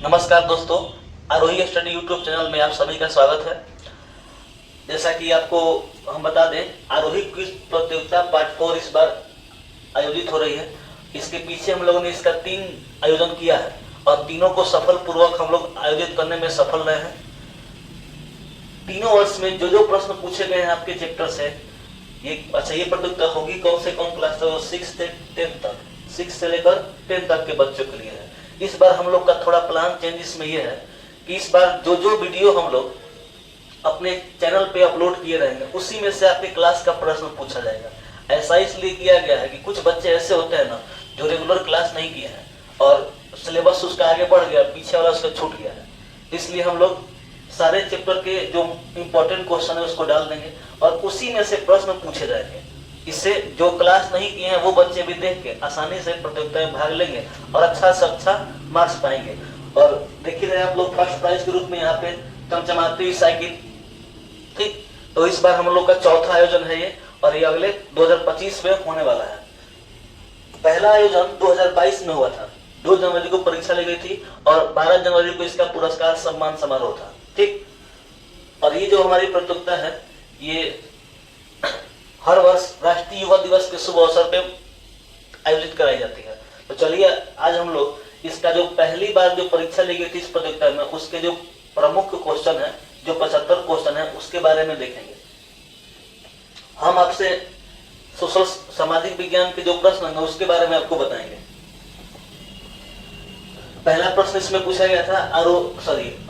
नमस्कार दोस्तों, आरोही study YouTube channel में आप सभी का स्वागत है। जैसा कि आपको हम बता दें, आरोही क्विज प्रतियोगिता पार्ट 4 इस बार आयोजित हो रही है। इसके पीछे हम लोगों ने इसका 3 आयोजन किया है और तीनों को सफल पूर्वक हम लोग आयोजित करने में सफल रहे हैं। तीनों वर्ष में जो प्रश्न पूछे गए हैं आपके चैप्टर से, ये प्रतियोगिता होगी कौन से कौन क्लास तक, 6 से 10 तक, 6 से लेकर 10 तक के बच्चों के लिए है। इस बार हम लोग का थोड़ा प्लान चेंज इसमें यह है कि इस बार जो वीडियो हम लोग अपने चैनल पे अपलोड किए रहेंगे उसी में से आपके क्लास का प्रश्न पूछा जाएगा। ऐसा इसलिए किया गया है कि कुछ बच्चे ऐसे होते हैं ना जो रेगुलर क्लास नहीं किए हैं और सिलेबस उसका आगे बढ़ गया, पीछे वाला उसका छूट गया है। इसलिए हम लोग सारे चैप्टर के जो इम्पोर्टेंट क्वेश्चन है उसको डाल देंगे और उसी में से प्रश्न पूछे जाएंगे। इससे जो क्लास नहीं किए हैं वो बच्चे भी देख के आसानी से प्रतियोगिता में भाग लेंगे और अच्छा से अच्छा मार्क्स पाएंगे। और देखिए रहे आप लोग फर्स्ट प्राइज के रूप में यहाँ पे चमचमाती साइकिल, ठीक। तो इस बार हम लोग का चौथा आयोजन है ये, और ये अगले 2025 में होने वाला है। पहला आयोजन 2022 में हुआ था, 2 जनवरी को परीक्षा ली गई थी और 12 जनवरी को इसका पुरस्कार सम्मान समारोह था, ठीक। और ये जो हमारी प्रतियोगिता है ये हर वर्ष राष्ट्रीय युवा दिवस के शुभ अवसर पे आयोजित कराई जाती है। तो चलिए आज हम लोग इसका जो पहली बार जो परीक्षा ली गई थी इस प्रतियोगिता में, उसके जो प्रमुख क्वेश्चन है, जो 75 क्वेश्चन है, उसके बारे में देखेंगे। हम आपसे सोशल सामाजिक विज्ञान के जो प्रश्न है उसके बारे में आपको बताएंगे। पहला प्रश्न इसमें पूछा गया था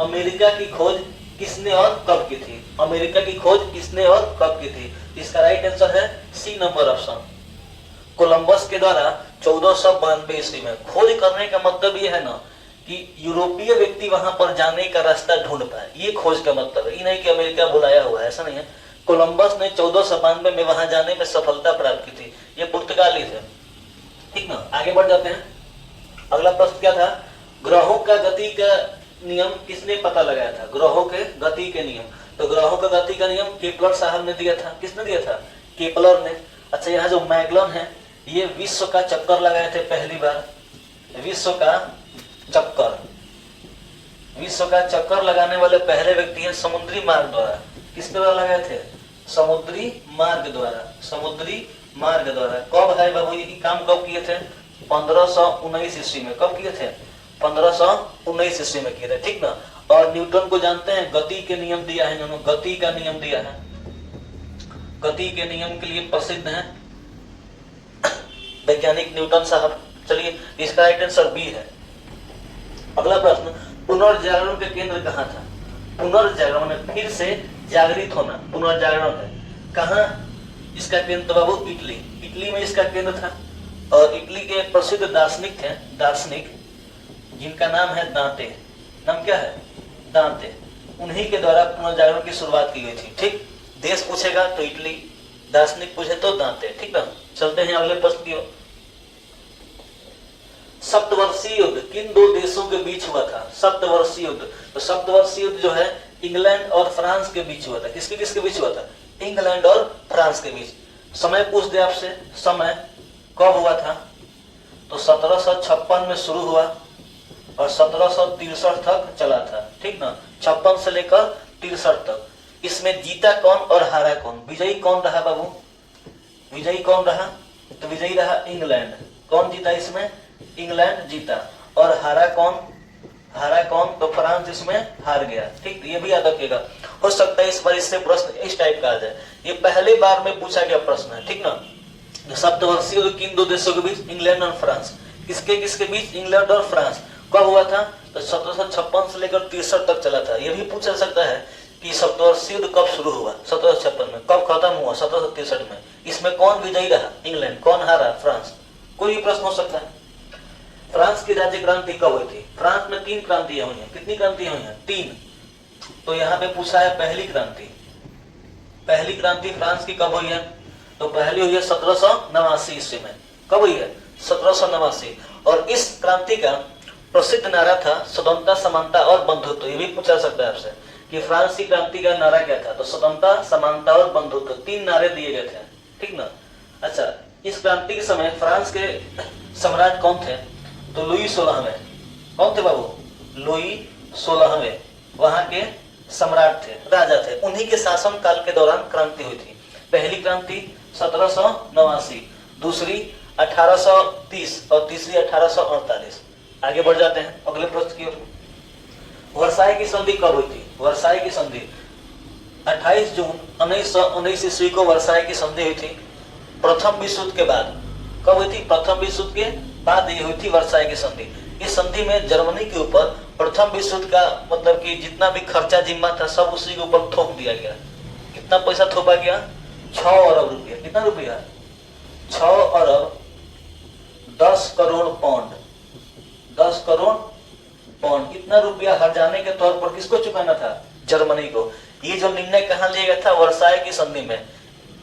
अमेरिका की खोज किसने और कब की थी? अमेरिका की खोज किसने और कब की थी? इसका राइट आंसर है सी नंबर ऑप्शन, कोलंबस के द्वारा 1492 ईस्वी में। खोज करने का मतलब ये है ना कि यूरोपीय व्यक्ति वहां पर जाने का रास्ता ढूंढ पाए, ये खोज का मतलब है। ये नहीं कि अमेरिका बुलाया हुआ है, ऐसा नहीं है। कोलंबस ने 1492 में वहां जाने में सफलता प्राप्त की थी। ये पुर्तगाली थे, ठीक ना। आगे बढ़ जाते हैं। अगला प्रश्न क्या था? ग्रहों का गति का नियम किसने पता लगाया था? ग्रहों के गति के नियम। तो ग्रहों का गति का नियम केपलर साहब ने दिया था। किसने दिया था? केपलर ने। अच्छा, यहाँ जो मैगलन है ये विश्व का चक्कर लगाए थे पहली बार। विश्व का चक्कर लगाने वाले पहले व्यक्ति हैं समुद्री मार्ग द्वारा। किसके द्वारा लगाए थे? समुद्री मार्ग द्वारा। कब है बाबू ये काम कब किए थे? 1519 ईस्वी में। कब किए थे? 1519 ईस्वी में किए थे, ठीक ना। और न्यूटन को जानते हैं, गति के नियम दिया है इन्होंने, गति का नियम दिया है। गति के नियम के लिए प्रसिद्ध है वैज्ञानिक न्यूटन साहब। चलिए इसका राइट आंसर बी है। अगला प्रश्न, पुनर्जागरण के केंद्र कहाँ था? पुनर्जागरण में फिर से जागृत होना, पुनर्जागरण है। कहाँ इसका केंद्र? तो बाबू इटली में इसका केंद्र था। और इटली के प्रसिद्ध दार्शनिक थे, जिनका नाम है दांते। नाम क्या है? दांते। उन्हीं के द्वारा पुनर्जागरण की शुरुआत की गई थी, ठीक। देश पूछेगा तो इटली, दार्शनिक पूछे तो दांते, ठीक ना। चलते हैं अगले प्रश्न की ओर। सप्तवर्षीय युद्ध किन 2 देशों के बीच हुआ था? सप्तवर्षीय युद्ध। तो सप्तवर्षीय युद्ध जो है इंग्लैंड और फ्रांस के बीच हुआ था। किसके बीच हुआ था? इंग्लैंड और फ्रांस के बीच। समय पूछ दे आपसे, समय कब हुआ था? तो 1756 में शुरू हुआ और 1763 तक चला था, ठीक ना। 56 से लेकर 63 तक। इसमें जीता कौन और हारा कौन? विजयी कौन रहा बाबू? विजयी कौन रहा? तो विजयी रहा इंग्लैंड। कौन जीता इसमें? इंग्लैंड जीता। और हारा कौन? तो फ्रांस इसमें हार गया, ठीक। ये भी याद रखिएगा। हो सकता है इस बार इससे प्रश्न इस टाइप का आ जाए। ये पहले बार में पूछा गया प्रश्न है, ठीक ना। सप्तवर्षीय युद्ध किन 2 देशों के बीच? इंग्लैंड और फ्रांस। किसके बीच? इंग्लैंड और फ्रांस। कब हुआ था? तो 1756 से लेकर 63 तक चला था। यह भी पूछा सकता है कि सप्तवर्षीय युद्ध कब शुरू हुआ? 1756 में। कब खत्म हुआ? 1763 में। इसमें कौन विजयी रहा? इंग्लैंड। कौन हारा? फ्रांस। कोई भी प्रश्न हो सकता है। फ्रांस की राज्य क्रांति कब हुई थी? फ्रांस में 3 क्रांतियां हुई हैं। कितनी क्रांतियां हुई हैं? 3। तो यहाँ पे पूछा है पहली क्रांति फ्रांस की कब हुई है? तो पहली हुई है 1789 ईस्वी में। कब हुई है? 1789। और इस क्रांति का प्रसिद्ध नारा था स्वतंत्रता, समानता और बंधुत्व। ये भी पूछा सकता है आपसे कि फ्रांस की क्रांति का नारा क्या था? तो स्वतंत्रता, समानता और बंधुत्व, 3 नारे दिए गए थे, ठीक ना। अच्छा, इस क्रांति के समय फ्रांस के सम्राट कौन थे? तो लुई 16वें। कौन थे बाबू? लुई 16वें वहां के सम्राट थे, राजा थे, उन्हीं के शासन काल के दौरान क्रांति हुई थी। पहली क्रांति 1789, दूसरी 1830 और तीसरी 1848। आगे बढ़ जाते हैं अगले प्रश्न की ओर। वर्साई की संधि कब हुई थी? वर्साई की संधि 28 जून 1919 ईस्वी को वर्साई की संधि हुई थी, प्रथम विश्व युद्ध के बाद। कब हुई थी? प्रथम विश्व युद्ध के बाद ये हुई थी वर्साई की संधि। इस संधि में जर्मनी के ऊपर प्रथम विश्व युद्ध का मतलब कि जितना भी खर्चा जिम्मा था सब उसी के ऊपर थोप दिया गया। कितना पैसा थोपा गया? 6 अरब रुपया। कितना रुपया? 6 अरब 10 करोड़ पाउंड। 10 करोड़ पाउंड। कितना रुपया हर जाने के तौर पर किसको चुकाना था? जर्मनी को। ये जो निर्णय कहाँ लिया गया था? वर्साई की संधि में।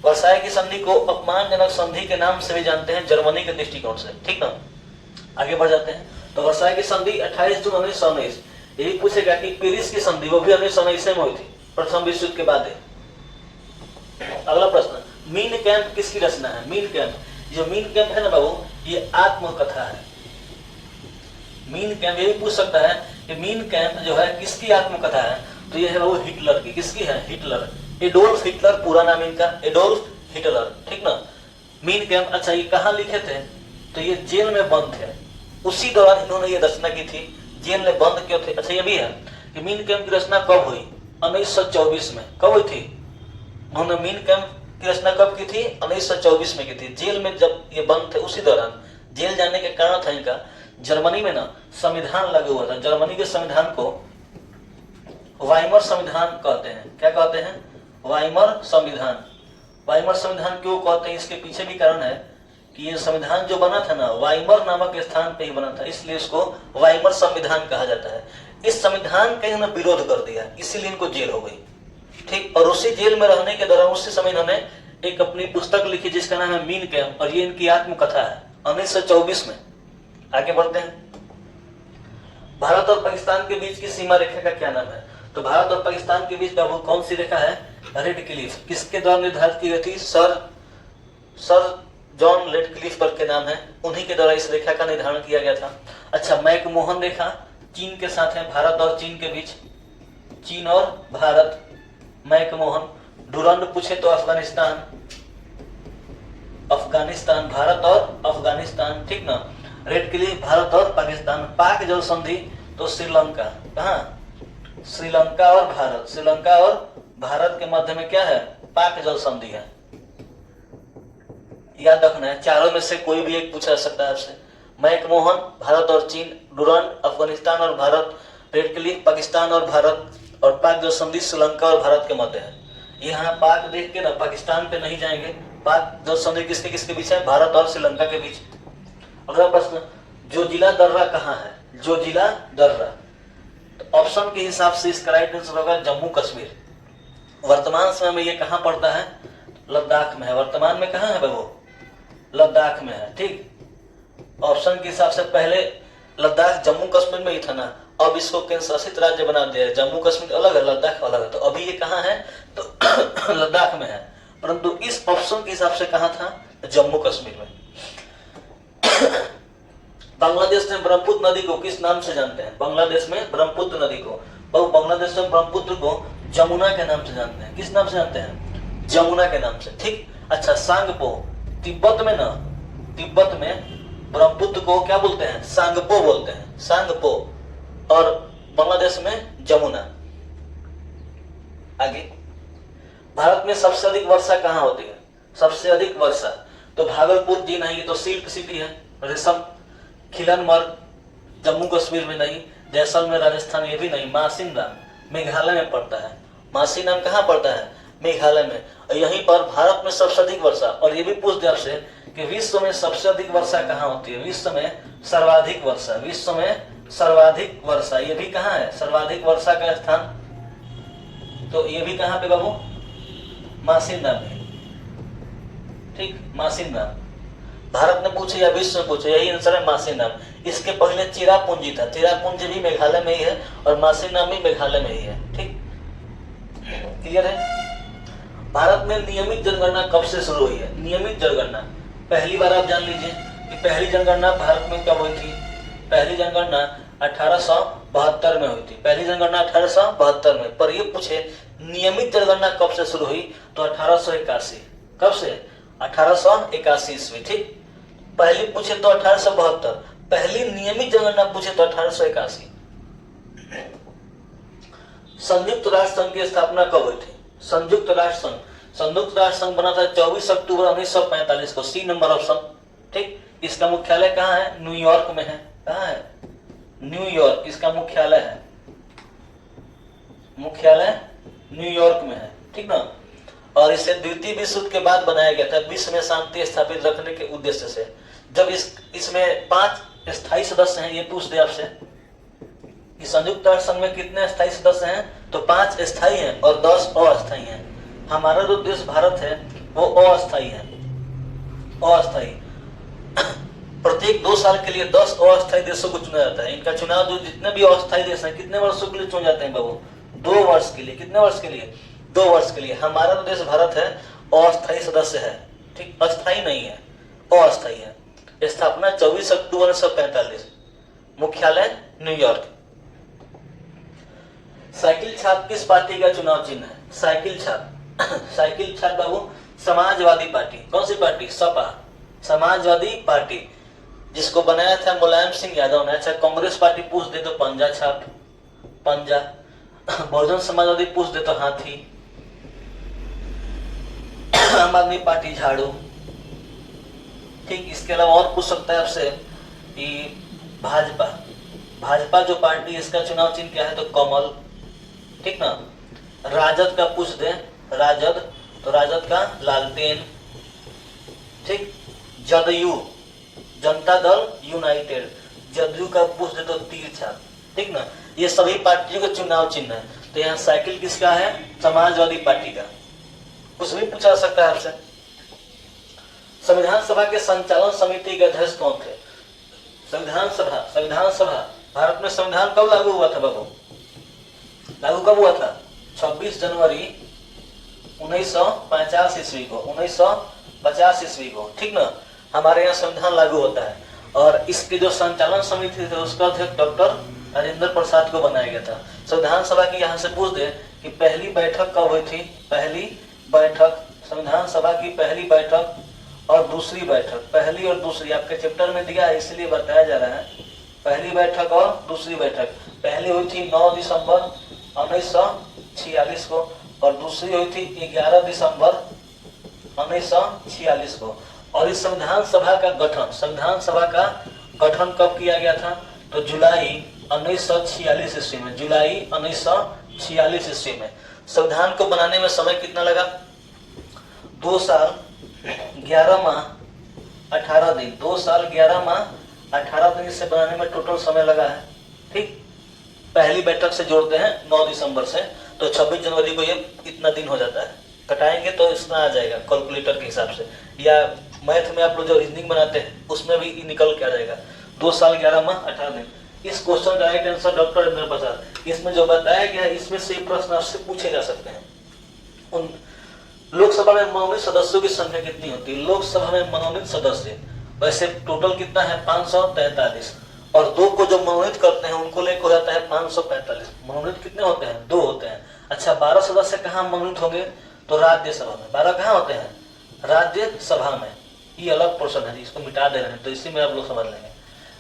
वर्साई की संधि को अपमानजनक संधि के नाम से भी जानते हैं जर्मनी के दृष्टिकोण से। ठीक ना, आगे बढ़ जाते हैं। तो वर्साई की संधि 28 जून 1919। ये भी पूछेगा कि पेरिस की संधि वो भी 1919 में हुई थी, प्रथम विश्व युद्ध के बाद है। अगला प्रश्न, मीन कैंप किसकी रचना है? मीन कैंप, जो मीन कैंप है ना बाबू, ये आत्मकथा है। मीन कैंप ये भी पूछ सकता है कि मीन कैंप जो है किसकी आत्मकथा है? तो ये है वो हिटलर की। किसकी है? हिटलर, एडोल्फ हिटलर, पूरा नाम इनका एडोल्फ हिटलर। ठीक ना, मीन कैंप। अच्छा, ये कहाँ लिखे थे? तो ये जेल में बंद थे, उसी दौरान इन्होंने ये रचना की थी। जेल में बंद क्यों थे? अच्छा, ये भी है कि मीन कैंप की रचना कब हुई? 1924 में। कब हुई थी? उन्होंने मीन कैंप की रचना कब की थी? 1924 में की थी। जेल में जब ये बंद थे उसी दौरान। जेल जाने के कारण था इनका, जर्मनी में ना संविधान लागू हुआ था। जर्मनी के संविधान को वाइमर संविधान कहते हैं। क्या कहते हैं? वाइमर संविधान। वाइमर संविधान क्यों कहते हैं? इसके पीछे भी कारण है कि ये संविधान जो बना था ना, वाइमर नामक स्थान पे ही बना था, इसलिए इसको वाइमर संविधान कहा जाता है। इस संविधान का इन्होंने विरोध कर दिया, इसीलिए इनको जेल हो गई। ठीक, और उसी जेल में रहने के दौरान उसी समय इन्होंने एक अपनी पुस्तक लिखी जिसका नाम है मीन कैंप, और ये इनकी आत्मकथा है 1924 में। आगे बढ़ते हैं। भारत और पाकिस्तान के बीच की सीमा रेखा का क्या नाम है? तो भारत और पाकिस्तान के बीच बाबू कौन सी रेखा है? Red Cliff. किसके द्वारा निर्धारित की गई थी? सर जॉन रेडक्लिफ पर के नाम है, उन्हीं के द्वारा इस रेखा का निर्धारण किया गया था। अच्छा, मैकमोहन रेखा चीन के साथ है, भारत और चीन के बीच, चीन और भारत, मैकमोहन। डुरंड पूछे तो अफगानिस्तान, भारत और अफगानिस्तान। ठीक ना, रेडक्लिफ भारत और पाकिस्तान। पाक जल संधि तो श्रीलंका। कहाँ? श्रीलंका और भारत। श्रीलंका और भारत के मध्य में क्या है? पाक जल संधि है। याद रखना है, चारों में से कोई भी एक पूछा जा सकता है आपसे। मैकमोहन भारत और चीन, डुरंड अफगानिस्तान और भारत, रेडक्लिफ पाकिस्तान और भारत, और पाक जल संधि श्रीलंका और भारत के मध्य है। यहाँ पाक देख के ना पाकिस्तान पे नहीं जाएंगे। पाक जल संधि किसके किसके बीच है? भारत और श्रीलंका के बीच। अगला प्रश्न, जोजिला दर्रा कहाँ है? जोजिला दर्रा, तो ऑप्शन के हिसाब से इसका राइट आंसर होगा जम्मू कश्मीर। वर्तमान समय में ये कहाँ पड़ता है? लद्दाख में है। वर्तमान में कहाँ है बाबू? लद्दाख में है। ठीक, ऑप्शन के हिसाब से पहले लद्दाख जम्मू कश्मीर में ही था ना, अब इसको केंद्र शासित राज्य बना दिया है। जम्मू कश्मीर अलग है, लद्दाख अलग है। तो अभी ये कहाँ है? तो लद्दाख में है, परंतु इस ऑप्शन के हिसाब से कहाँ था? जम्मू कश्मीर में। बांग्लादेश में ब्रह्मपुत्र नदी को किस नाम से जानते हैं? बांग्लादेश में ब्रह्मपुत्र नदी को, बांग्लादेश में ब्रह्मपुत्र को जमुना के नाम से जानते हैं। किस नाम से जानते हैं? जमुना के नाम से। ठीक, अच्छा, सांगपो, तिब्बत में ना, तिब्बत में ब्रह्मपुत्र को क्या बोलते हैं? सांगपो बोलते हैं, सांगपो, और बांग्लादेश में जमुना। आगे, भारत में सबसे अधिक वर्षा कहाँ होती है? सबसे अधिक वर्षा तो भागलपुर जी नहीं, तो सिल्क सिटी है, रेशम खिलन मार्ग, जम्मू कश्मीर में नहीं, जैसलमेर राजस्थान ये भी नहीं, मासिनराम मेघालय में पड़ता है। मासिनराम कहाँ पड़ता है? मेघालय में। और यहीं पर भारत में सबसे अधिक वर्षा, और ये भी पूछ दिया आपसे कि विश्व में सबसे अधिक वर्षा कहाँ होती है? विश्व में सर्वाधिक वर्षा, विश्व में सर्वाधिक वर्षा, ये भी कहाँ है? सर्वाधिक वर्षा का स्थान, तो ये भी कहाँ पे बाबू? मासिनराम में। ठीक, मासिनराम। भारत ने पूछे या विश्व में पूछे, यही आंसर है मासिनराम। इसके पहले चिरापुंजी था, चिरापुंजी भी मेघालय में ही है, और मासिनराम भी मेघालय में ही है। ठीक, क्लियर है? भारत में नियमित जनगणना कब से शुरू हुई है? नियमित जनगणना पहली बार आप जान लीजिए कि पहली जनगणना भारत में कब हुई थी? पहली जनगणना 1872 में हुई थी। पहली जनगणना 1872 में। पर ये पूछे नियमित जनगणना कब से शुरू हुई, तो 1881। कब से? 1881 ईस्वी। ठीक। पहली पूछे तो 1872, पहली नियमित जनगणना पूछे तो 1881। संयुक्त राष्ट्र संघ की स्थापना कब हुई थी? संयुक्त राष्ट्र संघ बना था 24 अक्टूबर 1945 को। C number option. ठीक। इसका मुख्यालय कहाँ है? न्यूयॉर्क में है। कहाँ है? न्यूयॉर्क इसका मुख्यालय है। मुख्यालय न्यूयॉर्क में है। ठीक ना। और इसे द्वितीय विश्व युद्ध के बाद बनाया गया था, विश्व में शांति स्थापित रखने के उद्देश्य से। जब इसमें 5 स्थायी सदस्य हैं, ये पूछ दे आपसे कि संयुक्त राष्ट्र संघ में कितने स्थायी सदस्य हैं, तो 5 स्थायी हैं और 10 अस्थायी हैं। हमारा जो देश भारत है वो अस्थायी है। अस्थायी प्रत्येक 2 साल के लिए 10 अस्थायी देशों को चुना जाता है। इनका चुनाव जो जितने भी अस्थायी देश हैं कितने वर्षों के लिए चुने जाते हैं बाबू? 2 वर्ष के लिए। कितने वर्ष के लिए? 2 वर्ष के लिए। हमारा जो देश भारत है अस्थायी सदस्य है। ठीक। अस्थायी नहीं है, अस्थायी है। स्थापना 24 अक्टूबर 1945। मुख्यालय न्यूयॉर्क। साइकिल छाप किस पार्टी का चुनाव चिन्ह है? साइकिल छाप साइकिल छाप बाबू समाजवादी पार्टी। कौन सी पार्टी? सपा, समाजवादी पार्टी, जिसको बनाया था मुलायम सिंह यादव ने। अच्छा, कांग्रेस पार्टी पूछ दे तो पंजा छाप, पंजा। बहुजन समाजवादी पूछ दे तो हाथी। आम आदमी पार्टी झाड़ू। ठीक। इसके अलावा और पूछ सकता है आपसे कि भाजपा जो पार्टी, इसका चुनाव चिन्ह क्या है, तो कमल। ठीक ना। राजद का पूछ दे, राजद, तो राजद का लालटेन। ठीक। जदयू, जनता दल यूनाइटेड, जदयू का पूछ दे तो तीर छाप। ठीक ना। ये सभी पार्टियों का चुनाव चिन्ह है। तो यहाँ साइकिल किसका है? समाजवादी पार्टी का। कुछ भी पूछा सकता है आपसे। संविधान सभा के संचालन समिति के अध्यक्ष कौन थे? संविधान सभा भारत में संविधान कब लागू हुआ था बाबू? लागू कब हुआ था? 26 जनवरी 1950 ईस्वी को। 1950 ईस्वी को। ठीक ना। हमारे यहाँ संविधान लागू होता है। और इसकी जो संचालन समिति थी उसका अध्यक्ष डॉक्टर राजेंद्र प्रसाद को बनाया गया था। संविधान सभा की यहाँ से पूछ दे कि पहली बैठक कब हुई थी? पहली बैठक, संविधान सभा की पहली बैठक और दूसरी बैठक, पहली और दूसरी आपके चैप्टर में दिया है इसलिए बताया जा रहा है। पहली बैठक और दूसरी बैठक, पहली हुई थी 9 दिसंबर 1946 को और दूसरी हुई थी 11 दिसंबर 1946 को। और इस संविधान सभा का गठन कब किया गया था? तो जुलाई 1946 ईस्वी में। जुलाई 1946 ईस्वी में। संविधान को बनाने में समय कितना लगा? 2 साल 11 माह 18 दिन। 2 साल 11 माह 18 दिन इसे बनाने में टोटल समय लगा है। ठीक। पहली बैठक से जोड़ते हैं 9 दिसंबर से, तो 26 जनवरी को ये इतना दिन हो जाता है। कटाएंगे तो इतना आ जाएगा कैलकुलेटर के हिसाब से, या मैथ में आप लोग जो रीजनिंग बनाते हैं उसमें भी निकल के आ जाएगा। 2 साल 11 माह 18 दिन। इस क्वेश्चन का right answer doctor Rajendra Prasad. इसमें जो बताया गया है इसमें से प्रश्न आपसे पूछे जा सकते हैं। उन लोकसभा में मनोनीत सदस्यों की संख्या कितनी होती है? लोकसभा में मनोनीत सदस्य वैसे टोटल कितना है? 543। और 2 को जो मनोनीत करते हैं उनको लेकर हो जाता है 545। मनोनीत कितने होते हैं? 2 होते हैं। अच्छा, 12 सदस्य कहाँ मनोनीत होंगे? तो राज्यसभा में। 12 कहाँ होते हैं? राज्यसभा में। ये अलग पोर्शन है, इसको मिटा दे रहे हैं तो इसी में आप लोग समझ लेंगे।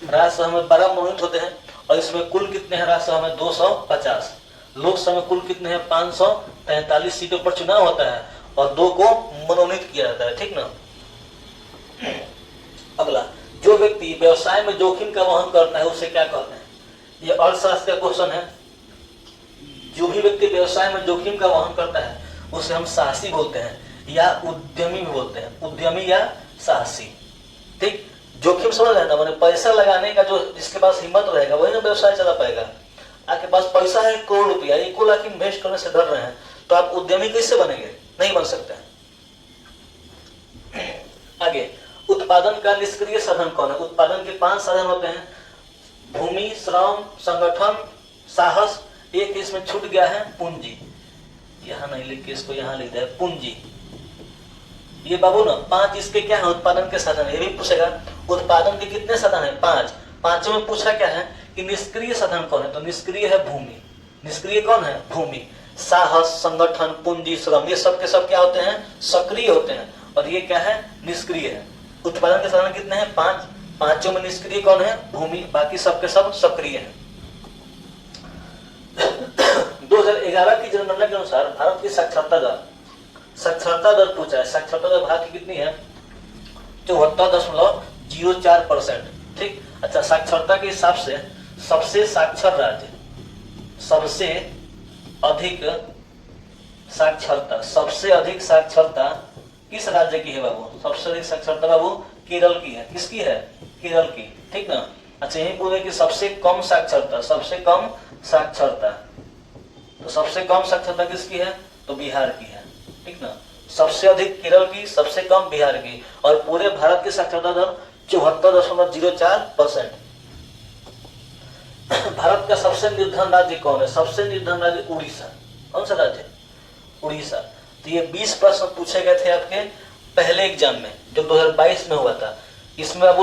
राज्यसभा में 12 मनोनीत होते हैं और इसमें कुल कितने हैं? राज्यसभा में 250। लोकसभा में कुल कितने हैं? 543 सीटों पर चुनाव होता है और 2 को मनोनीत किया जाता है। ठीक ना। अगला, जो व्यक्ति व्यवसाय में जोखिम का वहन करता है उसे क्या कहते हैं? ये अर्थशास्त्र का क्वेश्चन है। जो भी व्यक्ति व्यवसाय में जोखिम का वहन करता है उसे हम साहसी बोलते हैं या उद्यमी भी बोलते हैं। उद्यमी या साहसी। ठीक। जोखिम समझ रहे हैं ना, मैंने पैसा लगाने का जो जिसके पास हिम्मत रहेगा वही ना व्यवसाय चला पाएगा। आपके पास पैसा है 1 करोड़ रुपया, 1 लाख इन्वेस्ट करने से डर रहे हैं तो आप उद्यमी कैसे बनेंगे? नहीं बन सकते हैं। आगे, उत्पादन का निष्क्रिय साधन कौन है? उत्पादन के 5 साधन होते हैं। भूमि, श्रम, संगठन, साहस। एक इसमें छूट गया है, पूंजी। यहाँ नहीं लिख के इसको यहाँ लिख दिया पूंजी। ये बाबू ना 5 इसके क्या है? उत्पादन के साधन। ये भी पूछेगा उत्पादन के कितने साधन है? 5। 5 में पूछा क्या है कि निष्क्रिय साधन कौन है, तो निष्क्रिय है भूमि। निष्क्रिय कौन है, भूमि। साहस, संगठन, पूंजी, श्रम, ये सब के सब क्या होते हैं, सक्रिय होते हैं, और ये क्या है, निष्क्रिय है। उत्पादन के साधन कितने हैं, 5, पांचों में निष्क्रिय कौन है, भूमि, बाकी सब के सब सक्रिय है। 2011 की जनगणना के अनुसार भारत की साक्षरता दर पूछा है। साक्षरता दर भारत की कितनी है, 74.04%। ठीक, अच्छा, साक्षरता के हिसाब से सबसे साक्षर राज्य, सबसे अधिक साक्षरता किस राज्य की है बाबू, सबसे अधिक साक्षरता बाबू केरल की है। किसकी है, केरल की। ठीक ना। अच्छा, यही पूछे कि सबसे कम साक्षरता, तो सबसे कम साक्षरता किसकी है, तो बिहार की है। ठीक ना। सबसे अधिक केरल की, सबसे कम बिहार की, और पूरे भारत की साक्षरता दर 74.04%। भारत का सबसे निर्धन राज्य कौन है, सबसे निर्धन राज्य उड़ीसा। कौन सा राज्य, उड़ीसा। तो ये 20 प्रश्न पूछे गए थे आपके पहले एग्जाम में जो 2022 में हुआ था। इसमें अब